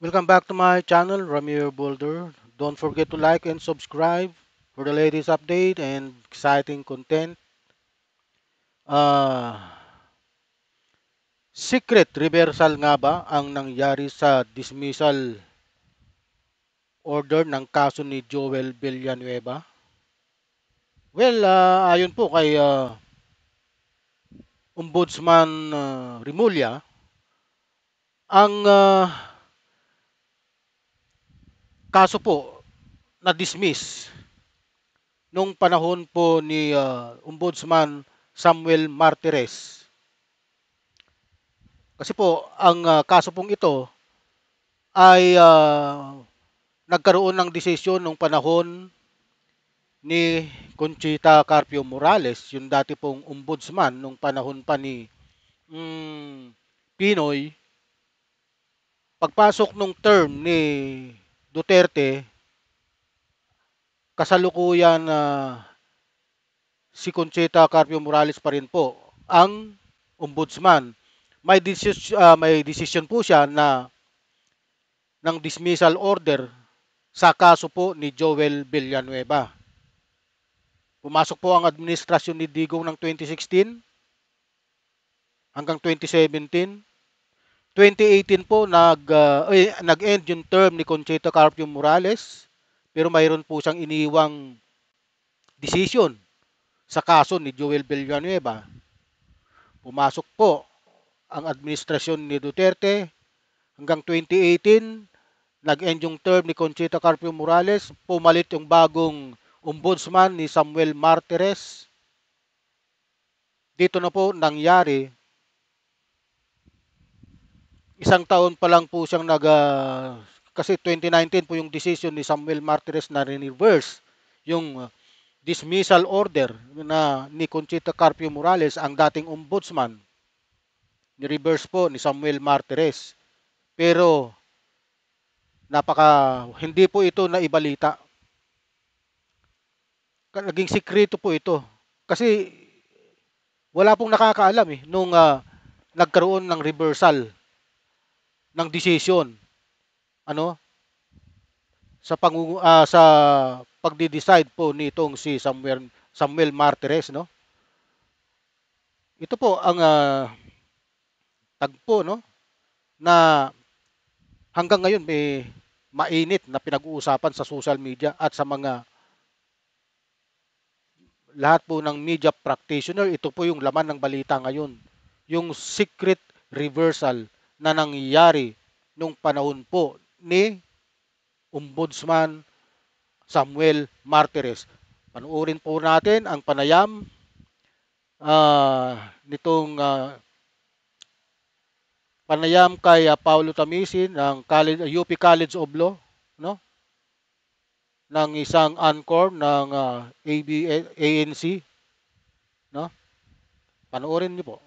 Welcome back to my channel, Ramir Boulder. Don't forget to like and subscribe for the latest update and exciting content. Ah, secret reversal nga ba ang nangyari sa dismissal order ng kaso ni Joel Villanueva? Well, ayon po kay Ombudsman Rimulya, ang kaso po na-dismiss nung panahon po ni Ombudsman Samuel Martires. Kasi po, ang kaso pong ito ay nagkaroon ng desisyon nung panahon ni Conchita Carpio Morales, yung dati pong ombudsman nung panahon pa ni Pinoy. Pagpasok nung term ni Duterte, kasalukuyan si Conchita Carpio Morales pa rin po ang ombudsman. May decision po siya na ng dismissal order sa kaso po ni Joel Villanueva. Pumasok po ang administrasyon ni Digong ng 2016 hanggang 2017. 2018 po nag-end yung term ni Conchita Carpio Morales, pero mayroon po siyang iniwang decision sa kaso ni Joel Villanueva. Pumasok po ang administrasyon ni Duterte hanggang 2018, nag-end yung term ni Conchita Carpio Morales, pumalit yung bagong ombudsman ni Samuel Martires. Dito na po nangyari, isang taon pa lang po siyang kasi 2019 po yung decision ni Samuel Martires na reverse yung dismissal order na ni Conchita Carpio Morales, ang dating ombudsman. Ni-reverse po ni Samuel Martires. Pero hindi po ito naibalita. Naging sikreto po ito. Kasi wala pong nakakaalam nung nagkaroon ng reversal ng decision ano sa pagde-decide po nitong si Samuel Martires, no. Ito po ang tagpo, no, na hanggang ngayon may mainit na pinag-uusapan sa social media at sa mga lahat po ng media practitioner. Ito po yung laman ng balita ngayon, yung secret reversal na nangyayari nung panahon po ni Ombudsman Samuel Martires. Panuorin po natin ang panayam nitong panayam kay Paulo Tamisin ng UP College of Law, no? Ng isang anchor ng ANC, no? Panoorin niyo po.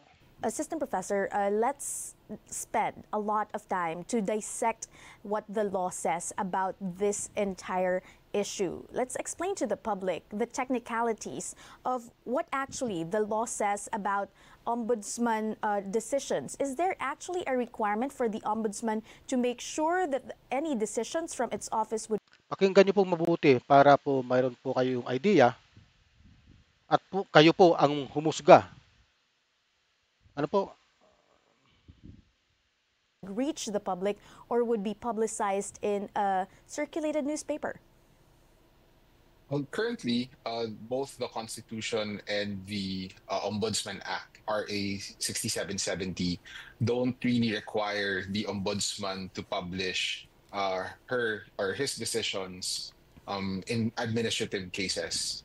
Assistant Professor, let's spend a lot of time to dissect what the law says about this entire issue. Let's explain to the public the technicalities of what actually the law says about ombudsman decisions. Is there actually a requirement for the ombudsman to make sure that any decisions from its office would... Pakinggan niyo po mabuti para po mayroon po kayong idea at po, kayo po ang humusga. Ano po? reach the public or would be publicized in a circulated newspaper? Well, currently, both the Constitution and the Ombudsman Act, RA 6770, don't really require the Ombudsman to publish her or his decisions in administrative cases.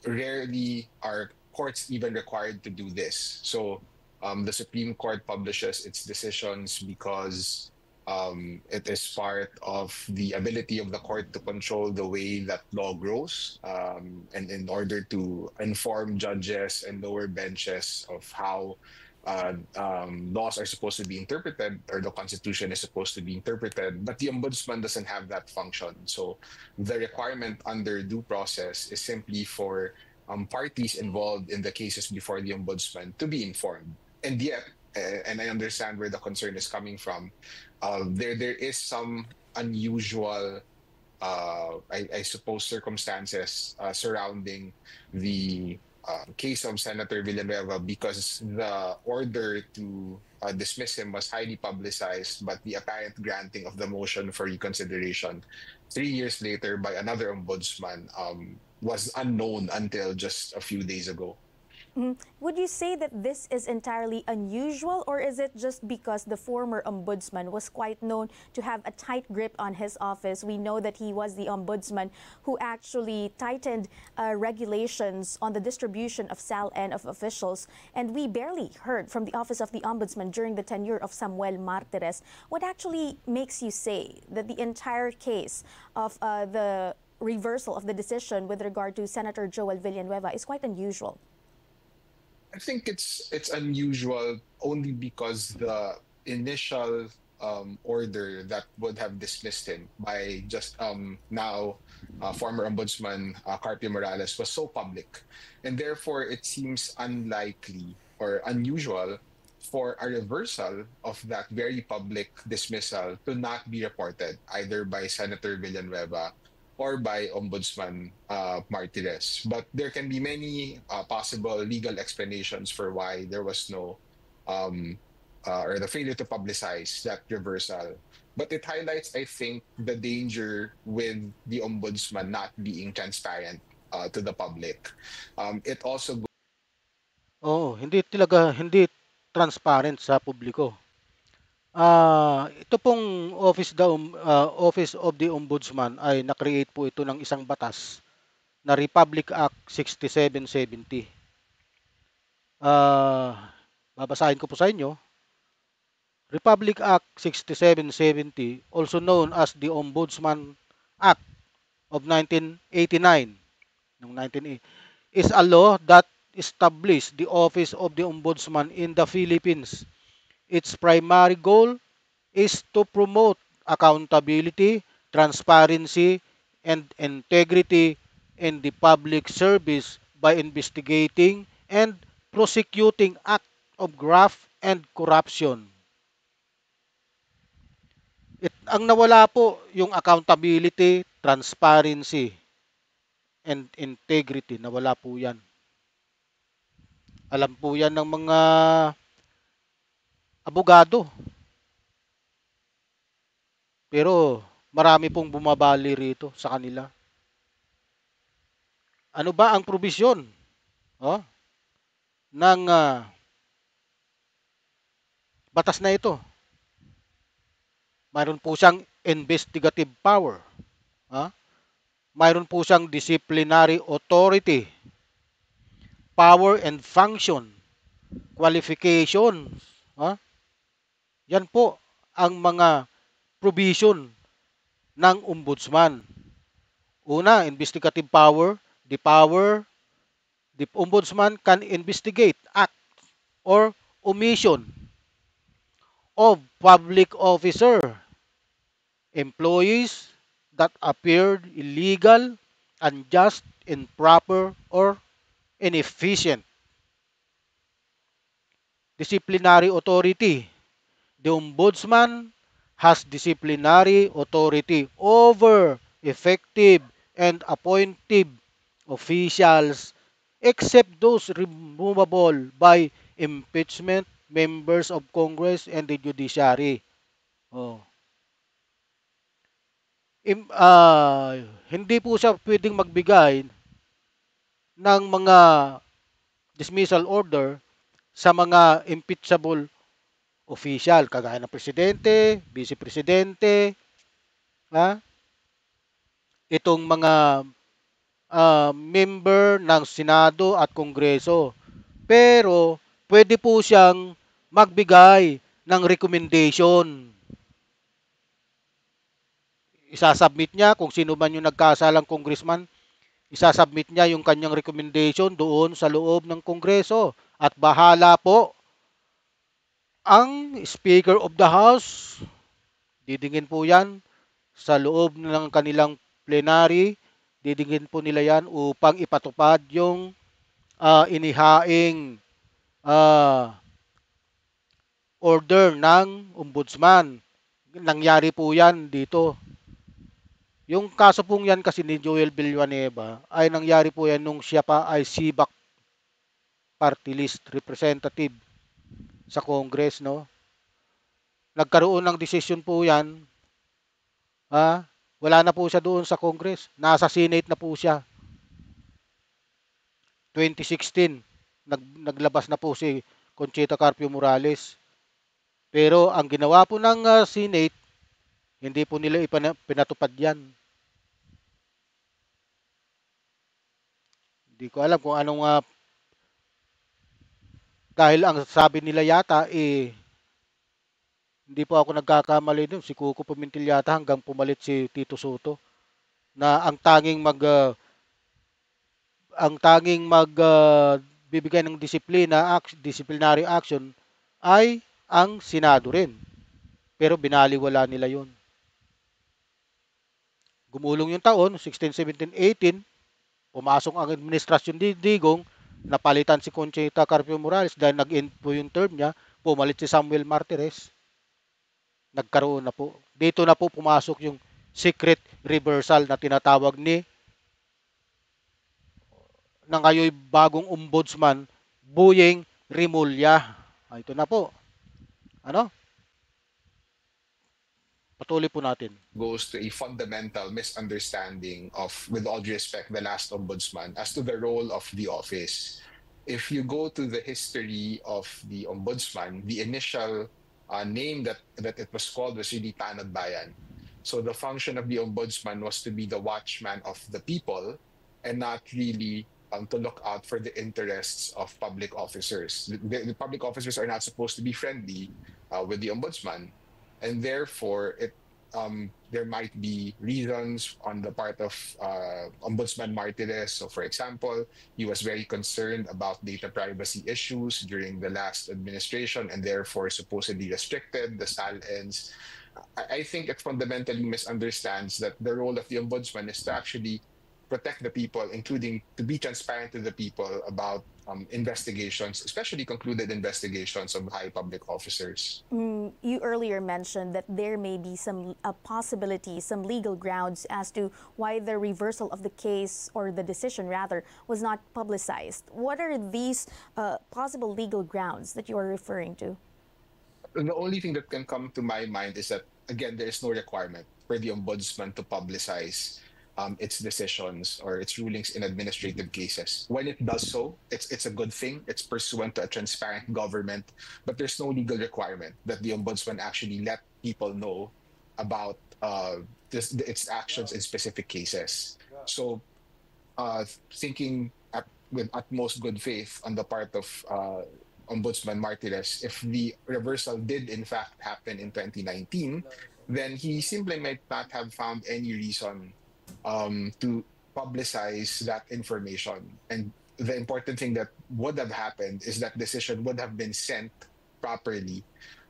Rarely are courts even required to do this. So the Supreme Court publishes its decisions because it is part of the ability of the court to control the way that law grows, and in order to inform judges and lower benches of how laws are supposed to be interpreted, or the Constitution is supposed to be interpreted. But the Ombudsman doesn't have that function. So the requirement under due process is simply for parties involved in the cases before the Ombudsman to be informed. And yet, and I understand where the concern is coming from. There is some unusual, I suppose, circumstances surrounding the case of Senator Villanueva, because the order to dismiss him was highly publicized, but the apparent granting of the motion for reconsideration 3 years later by another ombudsman was unknown until just a few days ago. Would you say that this is entirely unusual, or is it just because the former ombudsman was quite known to have a tight grip on his office? We know that he was the ombudsman who actually tightened regulations on the distribution of SALN of officials, and we barely heard from the office of the ombudsman during the tenure of Samuel Martires. What actually makes you say that the entire case of the reversal of the decision with regard to Senator Joel Villanueva is quite unusual? I think it's unusual only because the initial order that would have dismissed him by just now former ombudsman Carpio Morales was so public, and therefore it seems unlikely or unusual for a reversal of that very public dismissal to not be reported either by Senator Villanueva or by Ombudsman Martires. But there can be many possible legal explanations for why there was no um, or the failure to publicize that reversal. But it highlights, I think, the danger with the Ombudsman not being transparent to the public. It also Oo, hindi transparent sa publiko. Ito pong Office of the Ombudsman ay na-create po ito ng isang batas na Republic Act 6770. Babasahin ko po sa inyo. Republic Act 6770, also known as the Ombudsman Act of 1989, ng 1980, is a law that established the Office of the Ombudsman in the Philippines. Its primary goal is to promote accountability, transparency, and integrity in the public service by investigating and prosecuting acts of graft and corruption. Ang nawala po yung accountability, transparency, and integrity. Nawala po yan. Alam po yan ng mga abogado. Pero marami pong bumabali rito sa kanila. Ano ba ang probisyon ng batas na ito? Mayroon po siyang investigative power. Mayroon po siyang disciplinary authority, power and function, qualification. Yan po ang mga provision ng ombudsman. Una, investigative power. The ombudsman can investigate act or omission of public officer, employees that appeared illegal, unjust, improper, or inefficient. Disciplinary authority. The ombudsman has disciplinary authority over effective and appointive officials except those removable by impeachment, members of Congress, and the judiciary. Oh. Hindi po siya pwedeng magbigay ng mga dismissal order sa mga impeachable official kagaya ng presidente, vice presidente, itong mga member ng Senado at Kongreso. Pero pwede po siyang magbigay ng recommendation. Isasubmit niya kung sino man yung nagkasalang congressman, isasubmit niya yung kanyang recommendation doon sa loob ng Kongreso at bahala po ang Speaker of the House. Didingin po yan sa loob ng kanilang plenary. Didingin po nila yan upang ipatupad yung inihaing order ng ombudsman. Nangyari po yan dito. Yung kaso pong yan kasi ni Joel Villanueva ay nangyari po yan nung siya pa ay SIBAC party list representative sa Congress, no? Nagkaroon ng desisyon po yan, wala na po siya doon sa Congress. Nasa Senate na po siya. 2016, naglabas na po si Conchita Carpio Morales. Pero ang ginawa po ng Senate, hindi po nila pinatupad yan. Hindi ko alam kung anong dahil ang sabi nila yata hindi po ako nagkakamali doon, si Coco Pimentel yata hanggang pumalit si Tito Soto na ang tanging bibigay ng disciplinary action ay ang Senado rin. Pero binaliwala nila 'yon. Gumulong yung taon, 16, 17, 18, pumasok ang administrasyon ni Digong, napalitan si Conchita Carpio Morales dahil nag-end po yung term niya, pumalit si Samuel Martires. Nagkaroon na po. Dito na po pumasok yung secret reversal na tinatawag na ngayon bagong ombudsman, Boyeng Rimulya. Ito na po. Ano? Patuloy po natin. Goes to a fundamental misunderstanding of, with all due respect, the last ombudsman as to the role of the office. If you go to the history of the ombudsman, the initial name that it was called was really Tanod Bayan. So the function of the ombudsman was to be the watchman of the people and not really to look out for the interests of public officers. The public officers are not supposed to be friendly with the ombudsman, and therefore there might be reasons on the part of Ombudsman Martires. So, for example, he was very concerned about data privacy issues during the last administration and therefore supposedly restricted the SALNs. I think it fundamentally misunderstands that the role of the ombudsman is to actually protect the people, including to be transparent to the people about investigations, especially concluded investigations of high public officers. You earlier mentioned that there may be some possibility, some legal grounds as to why the reversal of the case, or the decision rather, was not publicized. What are these possible legal grounds that you are referring to? The only thing that can come to my mind is that, again, there is no requirement for the ombudsman to publicize its decisions or its rulings in administrative cases. When it does so, it's a good thing. It's pursuant to a transparent government, but there's no legal requirement that the ombudsman actually let people know about its actions in specific cases. So, thinking with utmost good faith on the part of Ombudsman Martires, if the reversal did in fact happen in 2019, then he simply might not have found any reason to publicize that information. And the important thing that would have happened is that decision would have been sent properly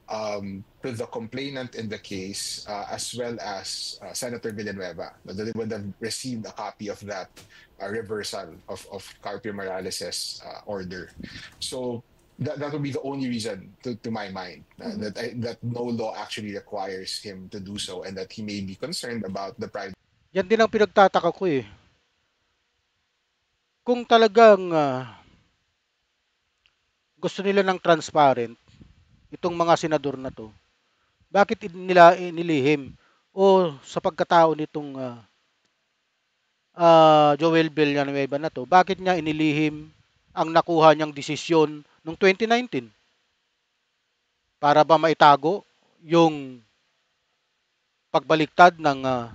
to the complainant in the case, as well as Senator Villanueva. They would have received a copy of that reversal of Carpio Morales' order. So that would be the only reason, to my mind, that no law actually requires him to do so, and that he may be concerned about the private. Yan din ang pinagtataka ko eh. Kung talagang gusto nila ng transparent, itong mga senador na to, bakit nila inilihim? O sa pagkatao nitong Joel Villanueva na to, bakit niya inilihim ang nakuha niyang desisyon noong 2019? Para ba maitago yung pagbaliktad ng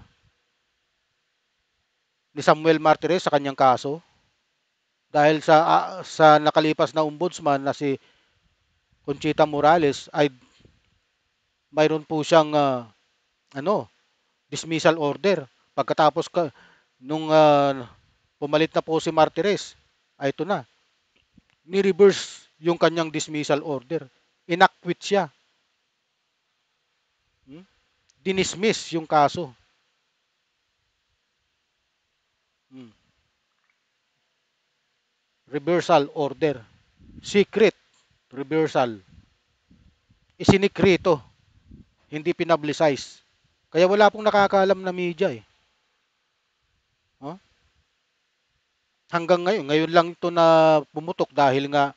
ni Samuel Martires sa kanyang kaso? Dahil sa nakalipas na ombudsman na si Conchita Morales ay mayroon po siyang dismissal order. Pagkatapos nung pumalit na po si Martires, ay ito na. Ni-reverse yung kanyang dismissal order. Inacquit siya. Dinismiss yung kaso. Reversal order. Secret reversal. isinikreto, hindi pinablicize. Kaya wala pong nakakaalam na media eh. Oh? Hanggang ngayon lang ito na pumutok dahil nga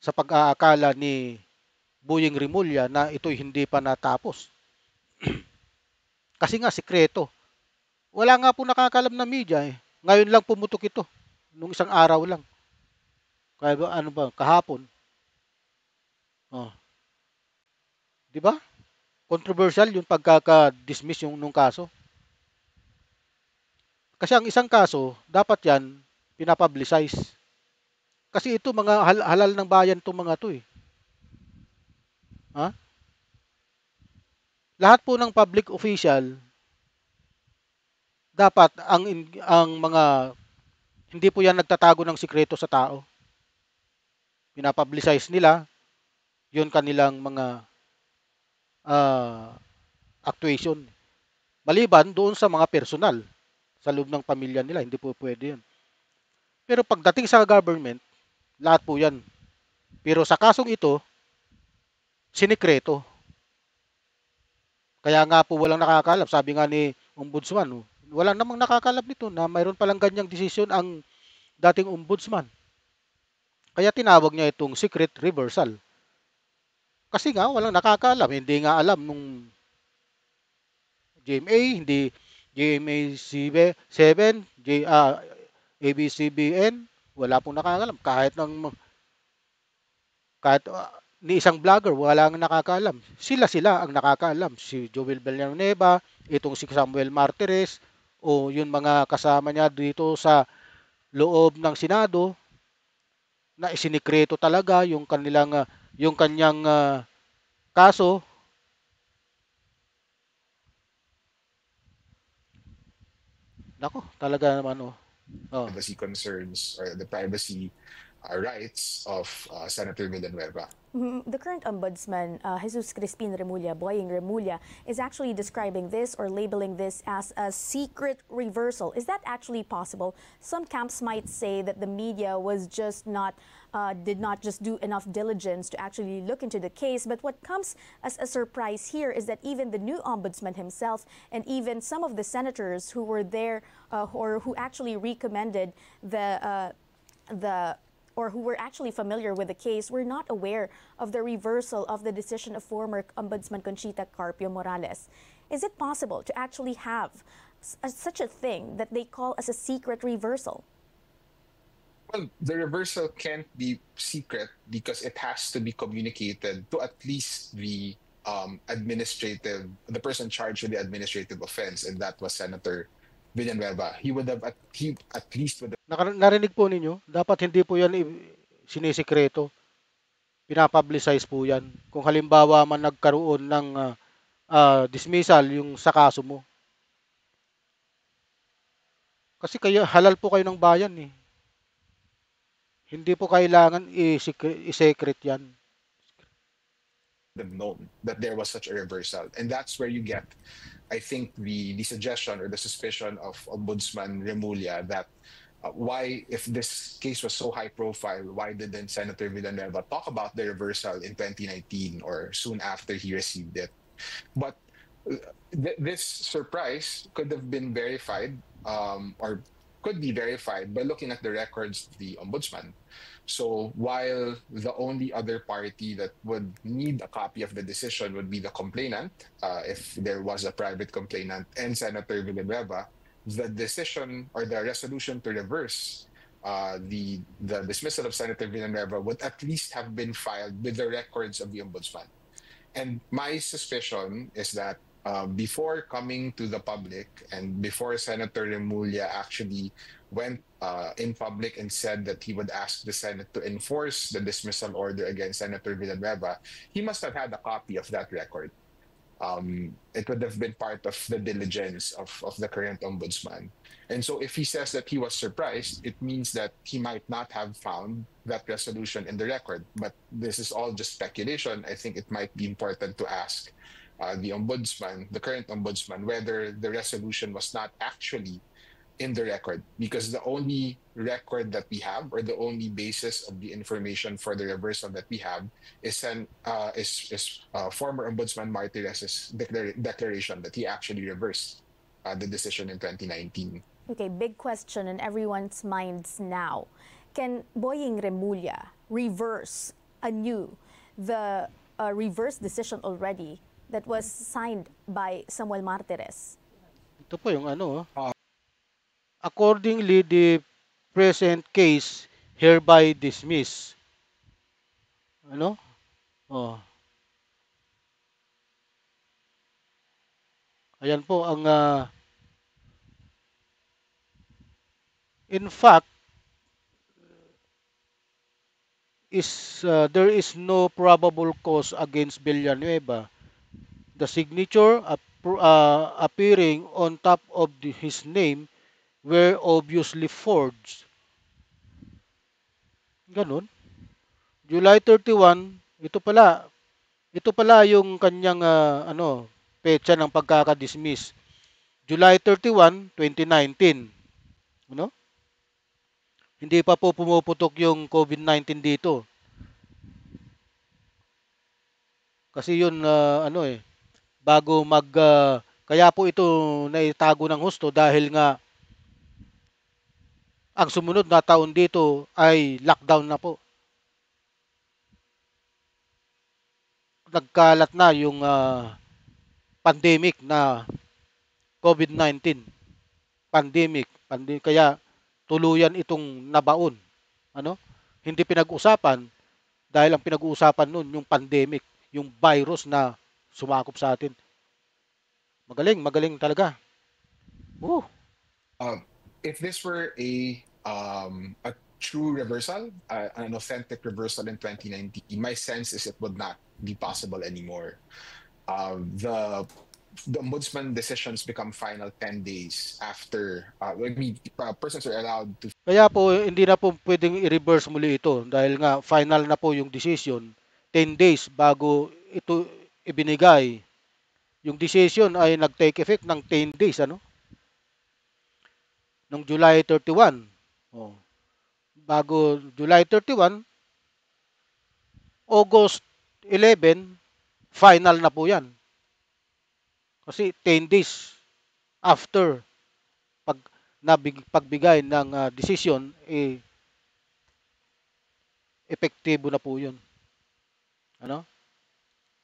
sa pag-aakala ni Boyeng Rimulya na ito'y hindi pa natapos. Kasi nga sikreto. Wala nga po nakakaalam na media eh. Ngayon lang pumutok ito. Nung isang araw lang. Kaya ano ba, kahapon. Oh. 'Di ba? Controversial yung pagkaka-dismiss yung nung kaso. Kasi ang isang kaso, dapat yan pinapublicize. Kasi ito mga halal ng bayan itong mga to eh. Ha? Lahat po ng public official dapat ang mga hindi po yan nagtatago ng sikreto sa tao. Pinapublicize nila yun kanilang mga actuation. Maliban doon sa mga personal sa loob ng pamilya nila, hindi po pwede yun. Pero pagdating sa government, lahat po yan. Pero sa kasong ito, sinikreto. Kaya nga po walang nakakalam. Sabi nga ni Ombudsman, wala namang nakakalam nito na mayroon palang ganyang desisyon ang dating Ombudsman. Kaya tinawag niya itong secret reversal. Kasi nga walang nakakalam. Hindi nga alam nung GMA, hindi GMA 7, ABCBN, wala pong nakakalam. Kahit ni isang vlogger, wala ang nakakaalam. Sila ang nakakaalam. Si Joel Villanueva, itong si Samuel Martires, o yung mga kasama niya dito sa loob ng Senado, na isinikreto talaga yung kanyang kaso. Nako, talaga naman oh. Privacy concerns or the privacy rights of Senator Villanueva. The current ombudsman, Jesus Crispin Remulla, Boyeng Remulla, is actually describing this or labeling this as a secret reversal. Is that actually possible? Some camps might say that the media was just did not just do enough diligence to actually look into the case. But what comes as a surprise here is that even the new ombudsman himself and even some of the senators who were there or who actually recommended or who were actually familiar with the case were not aware of the reversal of the decision of former Ombudsman Conchita Carpio Morales. Is it possible to actually have such a thing that they call as a secret reversal? Well, the reversal can't be secret because it has to be communicated to at least the person charged with the administrative offense, and that was Senator Villanueva. He at least would have... Narinig po ninyo, dapat hindi po yan sinisikreto. Pinapublicize po yan. Kung halimbawa man nagkaroon ng dismissal yung sa kaso mo. Kasi halal po kayo ng bayan eh. Hindi po kailangan i-secret yan. Known that there was such a reversal. And that's where you get, I think, the suggestion or the suspicion of Ombudsman Remulla that why, if this case was so high profile, why didn't Senator Villanueva talk about the reversal in 2019 or soon after he received it? But this surprise could have been verified or could be verified by looking at the records of the Ombudsman. So while the only other party that would need a copy of the decision would be the complainant, if there was a private complainant, and Senator Villanueva, the decision or the resolution to reverse the dismissal of Senator Villanueva would at least have been filed with the records of the Ombudsman. And my suspicion is that before coming to the public and before Senator Remulla actually went in public and said that he would ask the Senate to enforce the dismissal order against Senator Villanueva, he must have had a copy of that record. It would have been part of the diligence of the current ombudsman. And so if he says that he was surprised, it means that he might not have found that resolution in the record. But this is all just speculation. I think it might be important to ask the ombudsman, the current ombudsman, whether the resolution was not actually in the record, because the only record that we have, or the only basis of the information for the reversal that we have, is former Ombudsman Martirez's declaration that he actually reversed the decision in 2019. Okay, big question in everyone's minds now. Can Boying Remulla reverse anew the reverse decision already that was signed by Samuel Martirez? Ito po yung ano. Accordingly, the present case hereby dismissed. Ano? Oh. Ayan po ang in fact there is no probable cause against Villanueva. The signature appearing on top of his name were obviously forged. Ganun. July 31, ito pala yung kanyang petsa ng pagkaka-dismiss. July 31, 2019. Ano? Hindi pa po pumuputok yung COVID-19 dito. Kasi yun bago kaya po ito naitago ng husto dahil nga ang sumunod na taon dito ay lockdown na po. Nagkalat na yung pandemic na COVID-19. Pandemic. Kaya tuluyan itong nabaon. Ano? Hindi pinag-usapan dahil ang pinag-uusapan nun yung pandemic, yung virus na sumakop sa atin. Magaling talaga. If this were a true reversal, an authentic reversal in 2019, my sense is it would not be possible anymore. The ombudsman decisions become final 10 days after persons are allowed to. Kaya po hindi na po pwedeng i-reverse muli ito dahil nga final na po yung decision 10 days bago ito ibinigay. Yung decision ay nag-take effect ng 10 days Nung July 31. Bago July 31, August 11, final na po yan. Kasi 10 days after pagbigay ng decision, epektibo na po yun.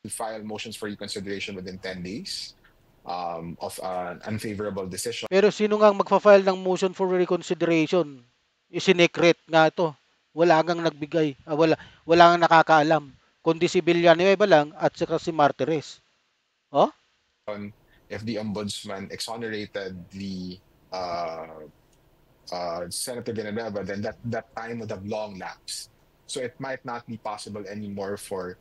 File motions for reconsideration within 10 days of an unfavorable decision. Pero sino nga magfa-file ng motion for reconsideration? Isinecret nga ito. Wala ngang nagbigay. Wala ngang nakakaalam. Kundi si Villanueva lang at saka si Martirez. If the ombudsman exonerated the Senator Villanueva, then that time would have long lapsed. So it might not be possible anymore for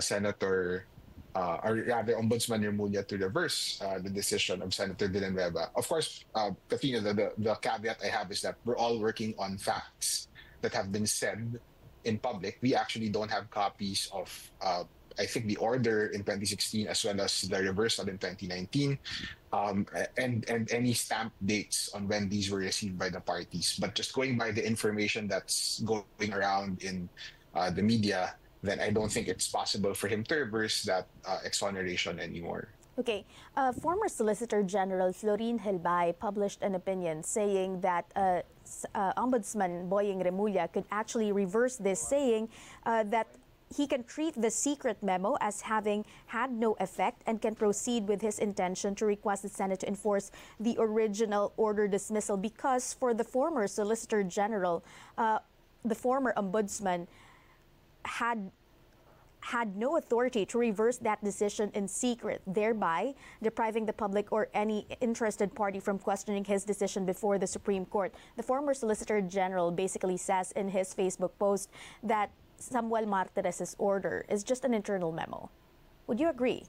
Senator or rather Ombudsman Remulla to reverse the decision of Senator Villanueva. Of course, Katrina, the caveat I have is that we're all working on facts that have been said in public. We actually don't have copies of I think the order in 2016 as well as the reversal in 2019 and any stamp dates on when these were received by the parties. But just going by the information that's going around in the media, then I don't think it's possible for him to reverse that exoneration anymore. Okay. Former Solicitor General Florin Helbay published an opinion saying that Ombudsman Boying Remulla could actually reverse this, saying that he can treat the secret memo as having had no effect and can proceed with his intention to request the Senate to enforce the original order dismissal, because for the former Solicitor General, the former Ombudsman had no authority to reverse that decision in secret, thereby depriving the public or any interested party from questioning his decision before the Supreme Court. The former Solicitor General basically says in his Facebook post that Samuel Martirez's order is just an internal memo. Would you agree?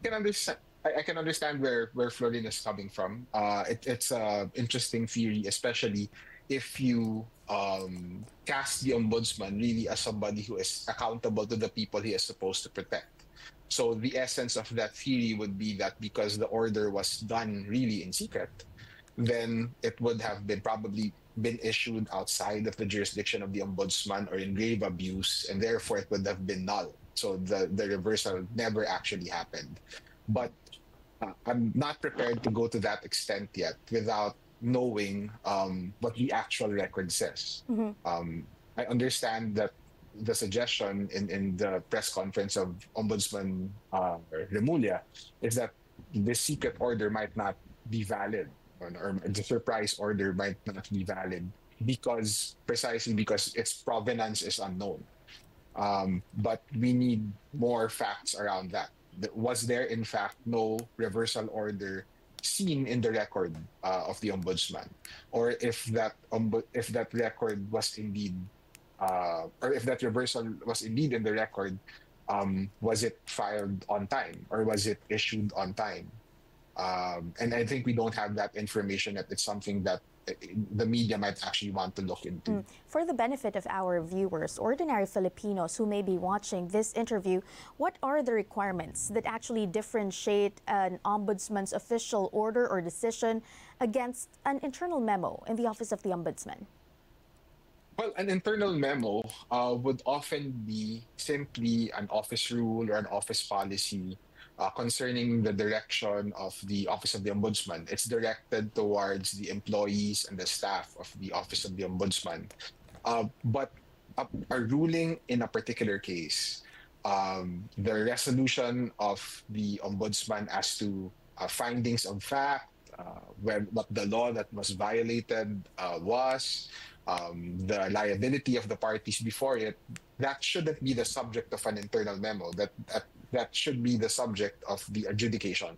I can understand where Florin is coming from. It's an interesting theory, especially if you cast the ombudsman really as somebody who is accountable to the people he is supposed to protect. So the essence of that theory would be that because the order was done really in secret, then it would have been probably been issued outside of the jurisdiction of the ombudsman or in grave abuse, and therefore it would have been null. So the reversal never actually happened. But I'm not prepared to go to that extent yet without knowing what the actual record says. I understand that the suggestion in the press conference of Ombudsman Remulla is that the secret order might not be valid, or the surprise order might not be valid because precisely because its provenance is unknown. But we need more facts around that. Was there, in fact, no reversal order seen in the record of the ombudsman, or if that record was indeed, or if that reversal was indeed in the record, was it filed on time or was it issued on time? And I think we don't have that information yet. It's something that the media might actually want to look into. For the benefit of our viewers, ordinary Filipinos who may be watching this interview, what are the requirements that actually differentiate an ombudsman's official order or decision against an internal memo in the Office of the Ombudsman? Well, an internal memo would often be simply an office rule or an office policy concerning the direction of the Office of the Ombudsman. It's directed towards the employees and the staff of the Office of the Ombudsman. But a ruling in a particular case, the resolution of the Ombudsman as to findings of fact, what the law that was violated was, the liability of the parties before it, that shouldn't be the subject of an internal memo. That should be the subject of the adjudication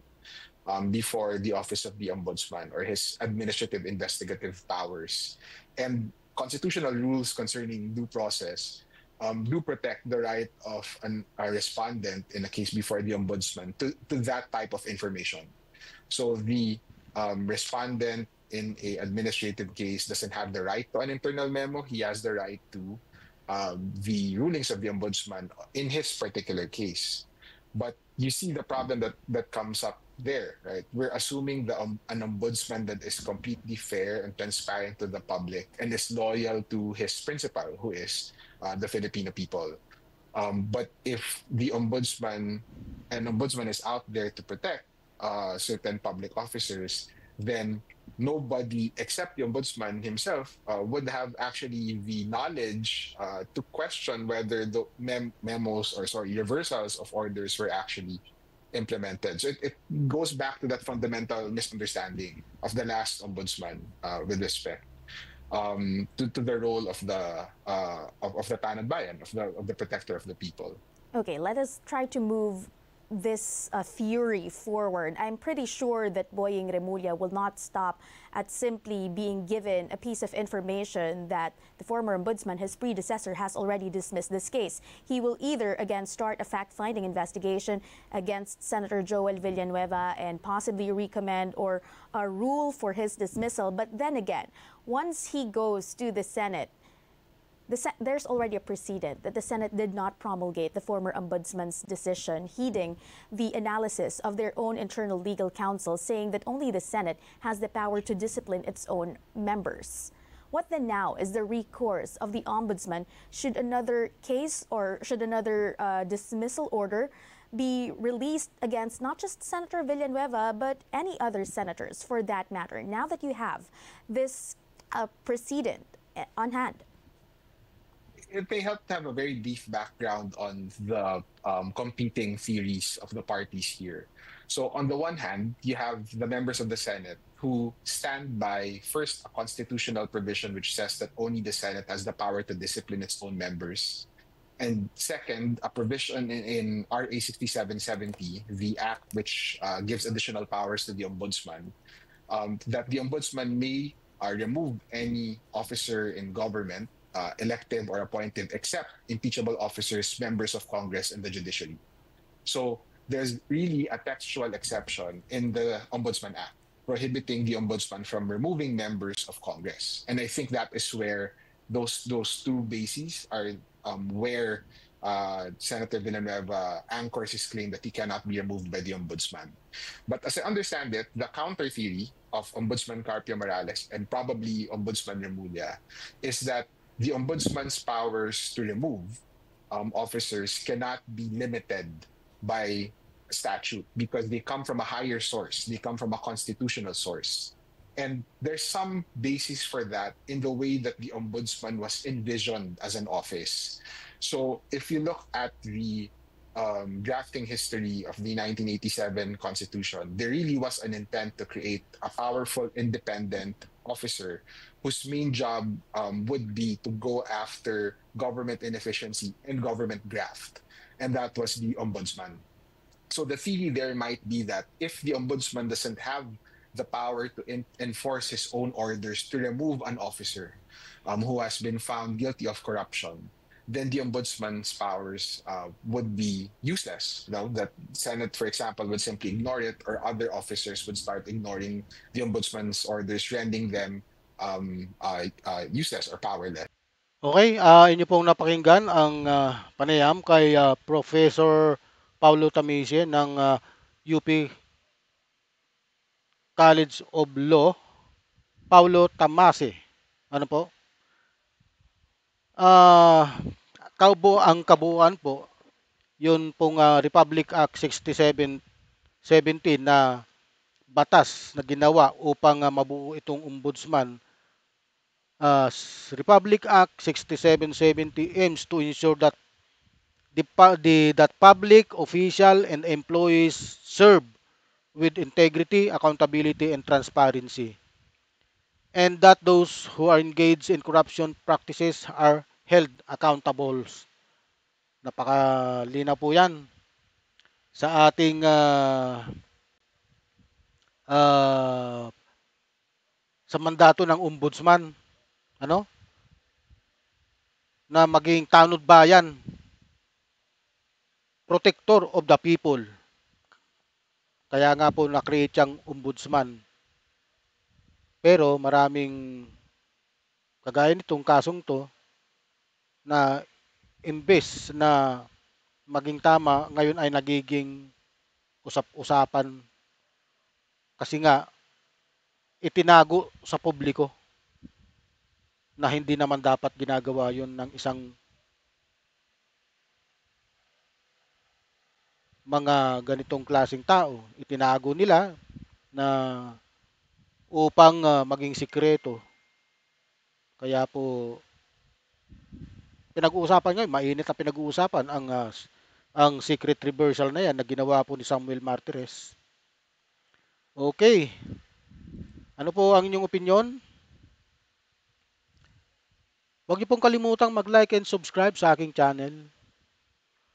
before the Office of the Ombudsman or his administrative investigative powers. And constitutional rules concerning due process do protect the right of a respondent in a case before the Ombudsman to that type of information. So the respondent in a administrative case doesn't have the right to an internal memo. He has the right to the rulings of the ombudsman in his particular case. But you see the problem that comes up there, right? We're assuming an ombudsman that is completely fair and transparent to the public and is loyal to his principal, who is the Filipino people. But if the ombudsman is out there to protect certain public officers, then nobody except the ombudsman himself would have actually the knowledge to question whether the memos or reversals of orders were actually implemented. So it goes back to that fundamental misunderstanding of the last ombudsman with respect to the role of the Tanadbayan, of the protector of the people. Okay, let us try to move this theory forward. I'm pretty sure that Boying Remulla will not stop at simply being given a piece of information that the former ombudsman, his predecessor, has already dismissed this case. He will either again start a fact-finding investigation against Senator Joel Villanueva and possibly recommend or rule for his dismissal. But then again, once he goes to the Senate, there's already a precedent that the Senate did not promulgate the former ombudsman's decision, heeding the analysis of their own internal legal counsel, saying that only the Senate has the power to discipline its own members. What then now is the recourse of the ombudsman should another case or should another dismissal order be released against not just Senator Villanueva, but any other senators for that matter, now that you have this precedent on hand? It may help to have a very brief background on the competing theories of the parties here. So on the one hand, you have the members of the Senate who stand by, first, a constitutional provision which says that only the Senate has the power to discipline its own members. And second, a provision in RA 6770, the act which gives additional powers to the ombudsman, that the ombudsman may remove any officer in government, elected or appointed, except impeachable officers, members of Congress, and the judiciary. So there's really a textual exception in the Ombudsman Act prohibiting the ombudsman from removing members of Congress. And I think that is where those two bases are where Senator Villanueva anchors his claim that he cannot be removed by the ombudsman. But as I understand it, the counter theory of Ombudsman Carpio Morales and probably Ombudsman Remulla is that the Ombudsman's powers to remove officers cannot be limited by statute because they come from a higher source. They come from a constitutional source. And there's some basis for that in the way that the ombudsman was envisioned as an office. So if you look at the drafting history of the 1987 Constitution, there really was an intent to create a powerful, independent officer whose main job would be to go after government inefficiency and government graft. And that was the ombudsman. So the theory there might be that if the ombudsman doesn't have the power to enforce his own orders to remove an officer who has been found guilty of corruption, then the ombudsman's powers would be useless. That Senate, for example, would simply ignore it, or other officers would start ignoring the ombudsman's orders, rendering them useless or powerless. Okay, inyo pong napakinggan ang panayam kay Professor Paulo Tamise ng UP College of Law, Paulo Tamase. Ano po? Ang kabuuan po, yun pong Republic Act 6717 na batas na ginawa upang mabuo itong ombudsman. Republic Act 6770 aims to ensure that that public official and employees serve with integrity, accountability, and transparency, and that those who are engaged in corruption practices are held accountable. Napakalinaw po yan sa ating sa mandato ng ombudsman, ano, na maging tanod bayan, protector of the people. Kaya nga po na-create yung ombudsman. Pero maraming kagaya nitong kasong to na imbes na maging tama, ngayon ay nagiging usap-usapan kasi nga itinago sa publiko na hindi naman dapat ginagawa yon ng isang mga ganitong klaseng tao. Itinago nila na upang maging sikreto. Kaya po pinag-uusapan ngayon, mainit na pinag-uusapan ang secret reversal na yan na ginawa po ni Samuel Martires. Okay. Ano po ang inyong opinion? Huwag niyo pong kalimutang mag-like and subscribe sa aking channel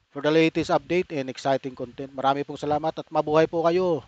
for the latest update and exciting content. Marami pong salamat at mabuhay po kayo.